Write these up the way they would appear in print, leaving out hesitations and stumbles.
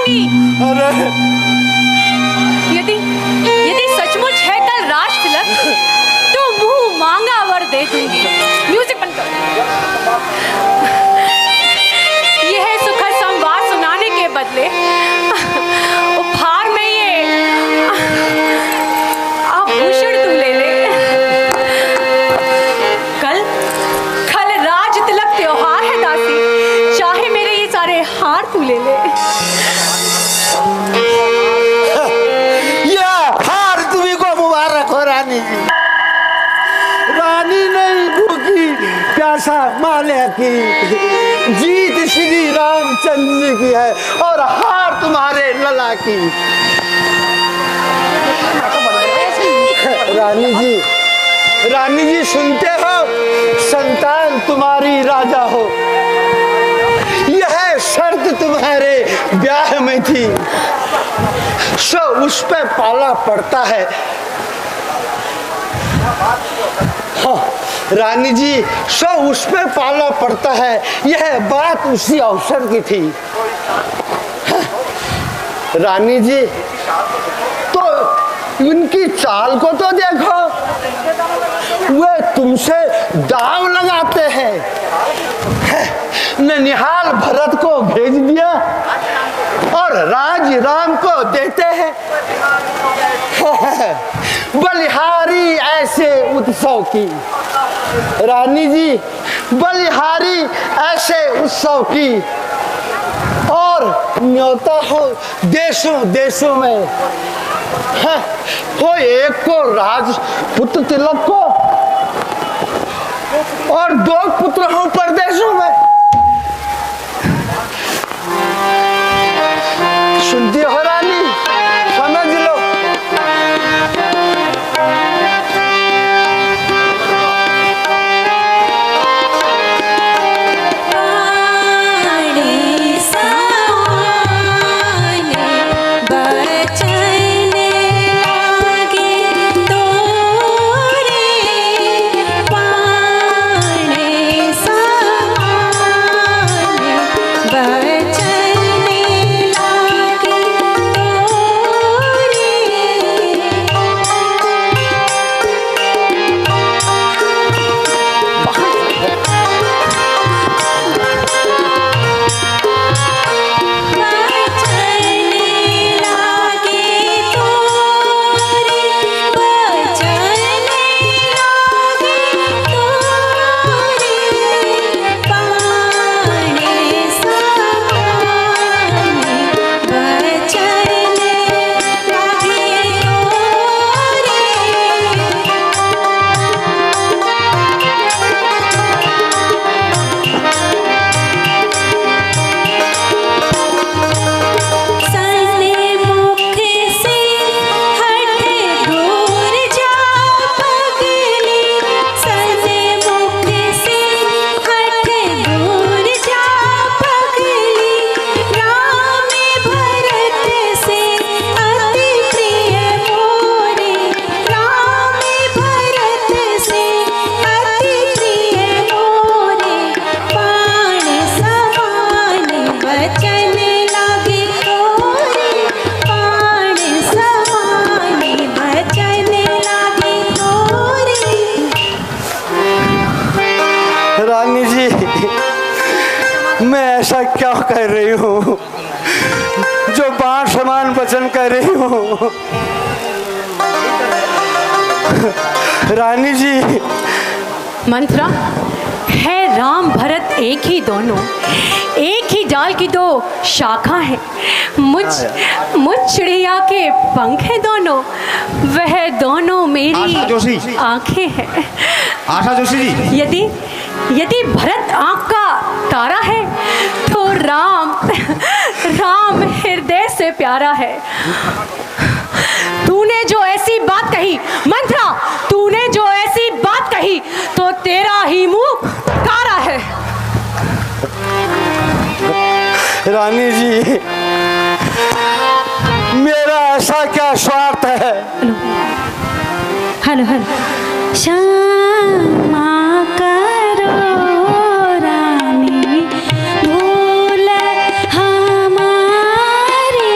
दासी। अरे यदि यदि सचमुच है कल राज तिलक तो मुंह मांगा वर दे दूंगी। म्यूजिक बंद करो। यह सुखद संवाद सुनाने के बदले उपहार में ये आभूषण तू ले ले। कल राज तिलक त्योहार है दासी, चाहे मेरे ये सारे हार तू ले ले। रानी जी, रानी नहीं भूखी प्यासा माले की, जीत श्री रामचंद्र जी की है और हार तुम्हारे लला की। रानी जी सुनते हो, संतान तुम्हारी राजा हो, यह शर्त तुम्हारे ब्याह में थी, सो उस पे पाला पड़ता है। हाँ, रानी जी सो उस पे पाला पड़ता है, यह बात उसी अवसर की थी। हाँ, रानी जी तो इनकी चाल को तो देखो, वे तुमसे दाव लगाते हैं। ननिहाल भरत को भेज दिया और राज राम को देते हैं। बलिहारी ऐसे उत्सव की, रानी जी बलिहारी ऐसे उत्सव की, और न्योता हो देशों देशों में। हो एक को राजपुत्र तिलक को और 2 पुत्र हो परदेशों में। सुनती हो रानी, समझ लो। रानी जी मैं ऐसा क्या कह रही हूँ जो बाण समान वचन कह रही हूँ। रानी जी मंत्रा है, राम भरत एक ही दोनों, एक ही डाल की 2 शाखा है। मुझ चिड़िया के पंख है दोनों, वह दोनों मेरी आंखें हैं। आशा जोशी जी, यदि भरत आंख का तारा है तो राम हृदय से प्यारा है। तूने जो ऐसी बात कही मंत्रा, तूने जो ऐसी बात कही तो तेरा ही मुंह कारा है। रानी जी मेरा ऐसा क्या स्वार्थ है। हेलो क्षमा करो रानी, भूल हमारी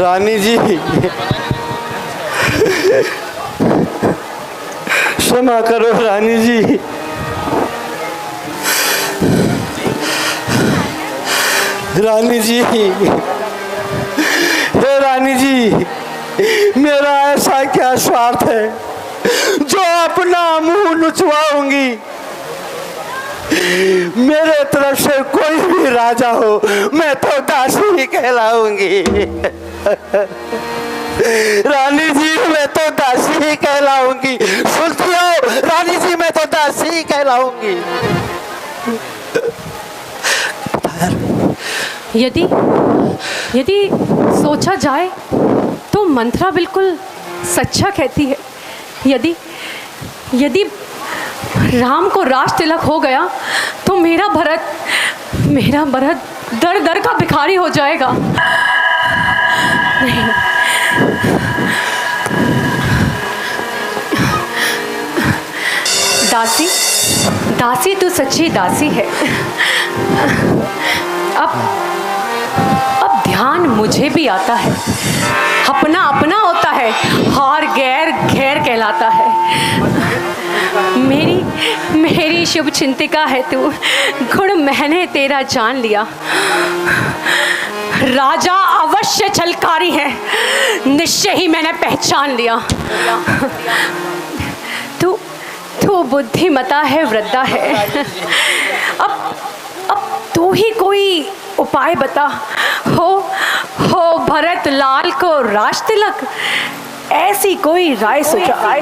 रानी जी, क्षमा करो रानी जी। रानी जी, हे रानी जी, मेरा ऐसा क्या स्वार्थ है जो अपना मुंह नुचवाऊंगी। मेरे तरफ से कोई भी राजा हो, मैं तो दासी ही कहलाऊंगी। रानी जी, मैं तो दासी ही कहलाऊंगी। सुनती हो रानी जी, मैं तो दासी ही कहलाऊंगी। यदि सोचा जाए तो मंत्रा बिल्कुल सच्चा कहती है। यदि राम को राज तिलक हो गया तो मेरा भरत दर दर का भिखारी हो जाएगा। नहीं, दासी तू सच्ची दासी है। अब ध्यान मुझे भी आता है, अपना अपना होता है और गैर गैर कहलाता है। मेरी शुभ चिंतिका है तू, गुण मैंने तेरा जान लिया। राजा अवश्य छलकारी है, निश्चय ही मैंने पहचान लिया। तू बुद्धिमता है, वृद्धा है। अब तू ही कोई उपाय बता। हो भरत लाल को राज तिलक, ऐसी कोई राय सुझा।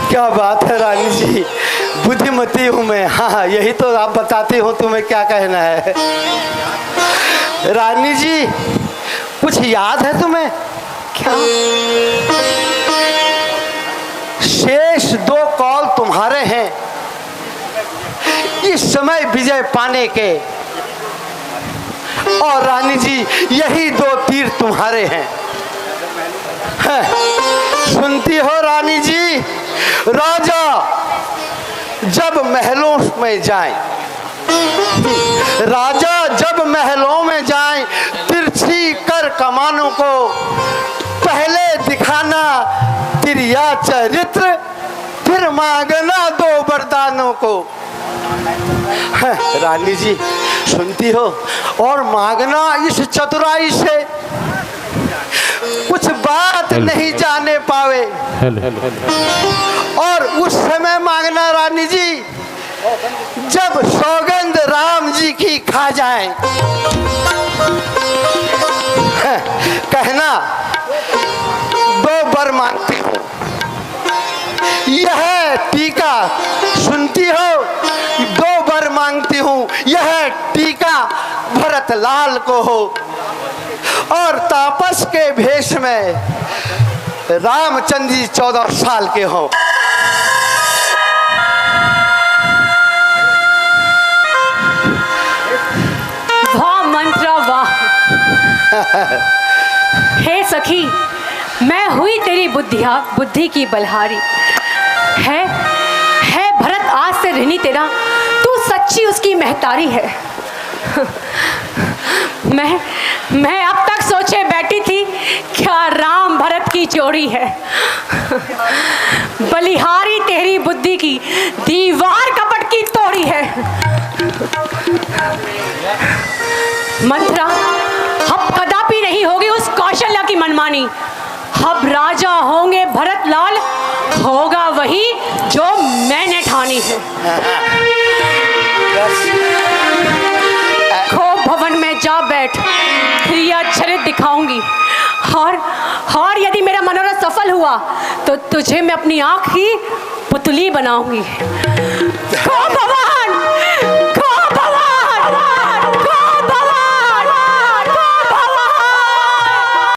क्या बात है रानी जी, बुद्धिमती हूँ मैं। हाँ, यही तो आप बताती हो तुम्हें क्या कहना है। रानी जी, कुछ याद है तुम्हें? क्या? शेष 2 कौल तुम्हारे हैं इस समय विजय पाने के, और रानी जी यही 2 तीर तुम्हारे हैं। सुनती हो रानी जी, राजा जब महलों में जाएं, राजा जब महलों में जाएं, तिरछी कर कमानों को पहले दिखाना तिरिया चरित्र, फिर मांगना 2 वरदानों को। रानी जी सुनती हो, और मांगना इस चतुराई से कुछ बात नहीं जाने पावे। और उस समय मांगना रानी जी जब सौगंध राम जी की खा जाए। कहना 2 वर मांगती हूँ, यह टीका। सुनती हो, 2 वर मांगती हूँ, यह टीका भरत लाल को हो, और तापस के भेष में रामचंद्र जी 14 साल के हो। वाह मंत्रा वाह। हे सखी, मैं हुई तेरी बुद्धि की बलहारी। है भरत आज से ऋणी तेरा, तू सच्ची उसकी महतारी है। मैं अब तक सोचे बैठी थी क्या राम भरत की जोड़ी है। बलिहारी तेरी बुद्धि की दीवार कपट की तोड़ी है। मंत्रा, अब कदापि नहीं होगी उस कौशल्या की मनमानी। अब राजा होंगे भरत लाल, होगा वही जो मैंने ठानी है। खूब भवन में जा बैठ, क्रियाचरित दिखाऊंगी, और यदि मेरा मनोरथ सफल हुआ तो तुझे मैं अपनी आँख की पुतली बनाऊंगी। खूब भवन